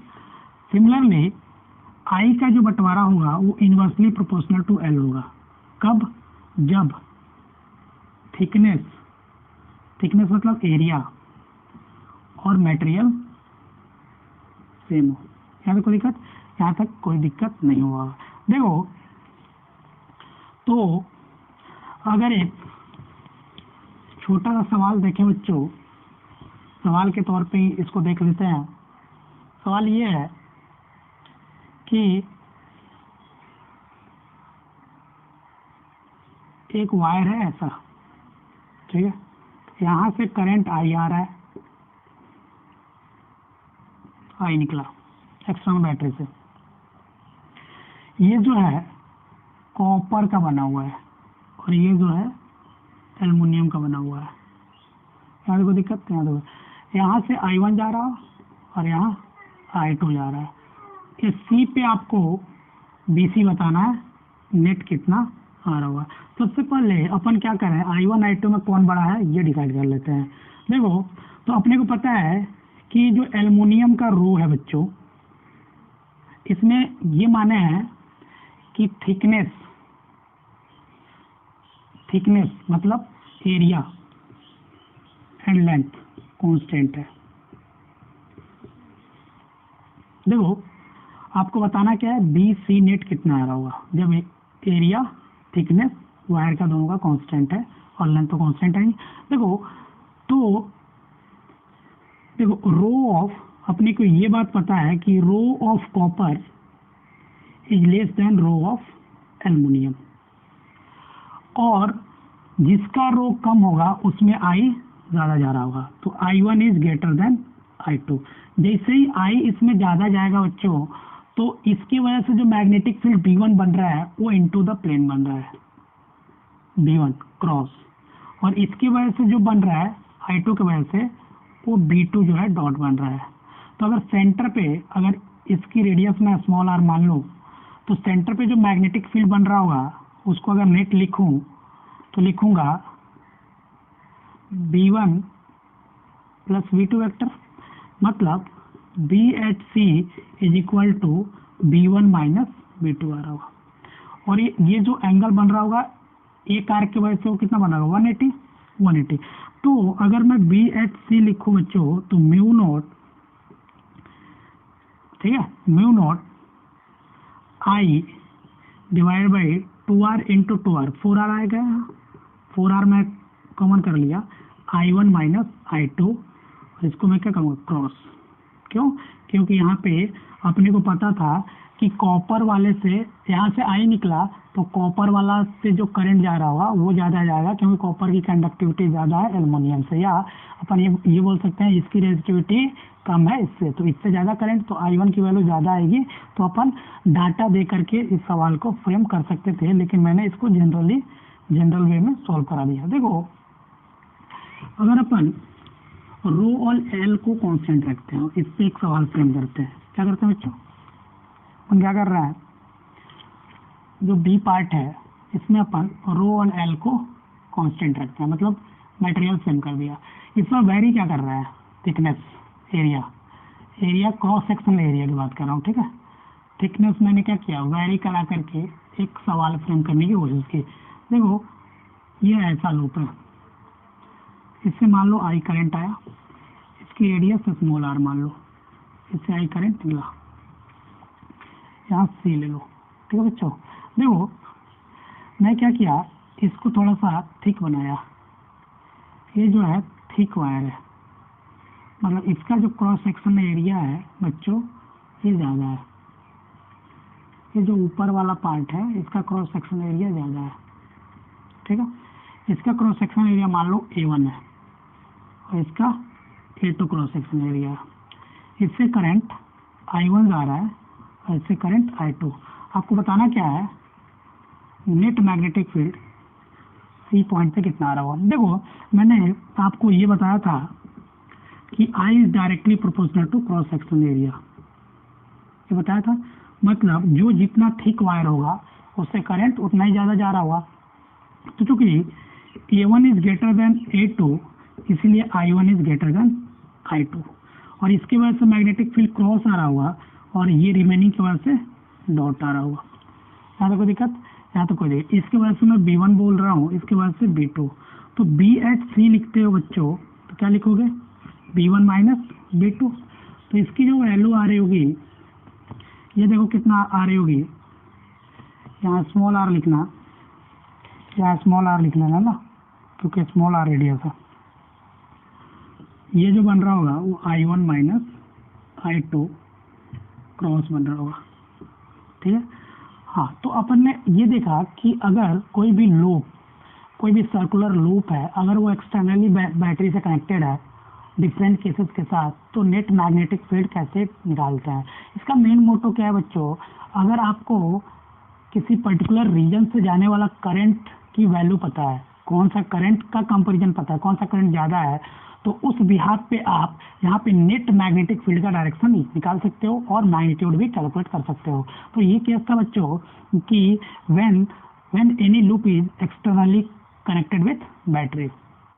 Speaker 1: सिमिलरली I का जो बंटवारा होगा वो इन्वर्सली प्रोपोर्शनल टू L होगा। कब? जब थिकनेस मतलब एरिया और मटेरियल सेम हो। यहाँ तक कोई दिक्कत? यहाँ तक कोई दिक्कत नहीं होगा। देखो तो अगर एक छोटा सा सवाल देखें बच्चों, सवाल के तौर पे इसको देख लेते हैं। सवाल ये है कि एक वायर है ऐसा, ठीक है, यहाँ से करंट I आ रहा है, I निकला एक्सटर्नल बैटरी से। ये जो है कॉपर का बना हुआ है और ये जो है एल्युमिनियम का बना हुआ है। यहाँ देखो दिक्कत, यहाँ देखो यहाँ से I1 जा रहा है और यहाँ I2 जा रहा है। इस C पे आपको BC बताना है, नेट कितना आ रहा होगा। सबसे पहले अपन क्या करें I1 I2 में कौन बड़ा है ये डिसाइड कर लेते हैं। देखो तो अपने को पता है कि जो एल्युमिनियम का रो है बच्चों, इसमें ये माने है कि थिकनेस मतलब एरिया एंड लेंथ कांस्टेंट है। देखो आपको बताना क्या है BC नेट कितना आ रहा होगा जब एरिया थिकनेस वायर का दोनों का कांस्टेंट है और लेंथ तो कांस्टेंट है। देखो रो ऑफ, अपने को ये बात पता है कि rho of copper is less than rho of aluminium, और जिसका रो कम होगा उसमें I ज़्यादा जा रहा होगा। तो I1 is greater than I2। जैसे ही I इसमें ज़्यादा जाएगा बच्चों तो इसकी वजह से जो मैग्नेटिक फील्ड B1 बन रहा है वो इनटू द प्लेन बन रहा है B1 क्रॉस, और इसकी वजह से जो बन रहा है I2 की वजह से वो B2 जो है डॉट बन रहा है। तो अगर सेंटर पे, अगर इसकी रेडियस में स्मॉल r मान लो, तो सेंटर पे जो मैग्नेटिक फील्ड बन रहा होगा उसको अगर नेट लिखूं तो लिखूंगा B1 प्लस V2 वेक्टर, मतलब BHC is equal to B1 minus B2 आ रहा होगा। और ये जो एंगल बन रहा होगा एक आर्क की वजह से वो कितना बना होगा 180। तो अगर मैं BHC लिखूं बच्चों तो म्यू नॉट, ठीक है, mu not I divide by 2R into 2R, 4R आएगा, 4R मैं कॉमन कर लिया, I1 माइनस I2, और इसको मैं क्या करूँगा क्रॉस। क्यों? क्योंकि यहाँ पे अपने को पता था कि कॉपर वाले से यहाँ से I निकला तो कॉपर वाला से जो करंट जा रहा होगा वो ज़्यादा जाएगा, क्योंकि कॉपर की कंडक्टिविटी ज़्यादा है एल्युमिनियम से, या अपन ये बोल सकते हैं इसकी रेजिस्टिविटी कम है इससे, तो इससे ज़्यादा करंट, तो I1 की वैल्यू ज़्यादा आएगी। तो अपन डाटा दे करके इस सवाल को फ्रेम कर सकते थे, लेकिन मैंने इसको जनरल वे में सॉल्व करा दिया। देखो अगर अपन रो और एल को कांस्टेंट रखते हैं, इस पे एक सवाल फ्रेम करते हैं, क्या करते हैं बच्चों? अपन क्या कर रहे हैं जो बी पार्ट है इसमें अपन रो और एल को कांस्टेंट रखते हैं, मतलब मटेरियल सेम कर दिया। इसमें वेरी क्या कर रहा है, thickness, area cross sectional area की बात कर रहा हूँ, ठीक है। थिकनेस मैंने क्या किया, वेरी करा करके एक सवाल फ्रेम करने की कोशिश की। देखो ये ऐसा लूप है, इससे मान लो आई करंट आया, इसकी रेडियस स्मॉल आर मान लो, इससे आई करंट निकला, यहाँ सी ले लो, ठीक है बच्चों। देखो मैं क्या किया, इसको थोड़ा सा थिक बनाया, ये जो है थिक वायर है, मतलब इसका जो क्रॉस सेक्शन एरिया है बच्चों ये ज़्यादा है, ये जो ऊपर वाला पार्ट है इसका क्रॉस सेक्शन एरिया ज़्यादा है, ठीक है। इसका क्रॉस सेक्शन एरिया मान लो A1 है और इसका A2 क्रॉस सेक्शन एरिया है। इससे करंट I1 जा रहा है और इससे करंट I2। आपको बताना क्या है, net magnetic field C point पे कितना आ रहा होगा। देखो मैंने आपको ये बताया था कि I is directly proportional to cross section area, ये बताया था। मतलब जो जितना थिक वायर होगा उससे करंट उतना ही ज़्यादा जा रहा होगा। तो चूंकि A1 is greater than A2 इसलिए I1 is greater than I2, और इसकी वजह से मैग्नेटिक फील्ड क्रॉस आ रहा होगा और ये रिमेनिंग की वजह से डॉट आ रहा होगा। यहाँ तो कोई दिक्कत, यहाँ तो कोई दिक्कत। इसकी वजह से मैं B1 बोल रहा हूँ, इसकी वजह से B2। तो BHC लिखते हो बच्चों तो क्या लिखोगे, B1 माइनस B2। तो इसकी जो वैल्यू आ रही होगी, ये देखो कितना आ रही होगी, यहाँ स्मॉल आर लिखना, यहाँ स्मॉल आर लिख लेना ना, क्योंकि स्मॉल आर रेडियस है। ये जो बन रहा होगा वो I1 माइनस I2 क्रॉस बन रहा होगा, ठीक है। हाँ, तो अपन ने ये देखा कि अगर कोई भी लूप, कोई भी सर्कुलर लूप है, अगर वो एक्सटर्नली बैटरी से कनेक्टेड है डिफरेंट केसेस के साथ, तो नेट मैग्नेटिक फील्ड कैसे निकालते हैं। इसका मेन मोटो क्या है बच्चों, अगर आपको किसी पर्टिकुलर रीजन से जाने वाला करंट की वैल्यू पता है, कौन सा करंट का कंपैरिजन पता है, कौन सा करंट ज़्यादा है, तो उस बिहाफ पे आप यहाँ पे नेट मैग्नेटिक फील्ड का डायरेक्शन निकाल सकते हो और मैग्नीट्यूड भी कैलकुलेट कर सकते हो। तो ये केस था बच्चों कि when any loop is externally connected with battery.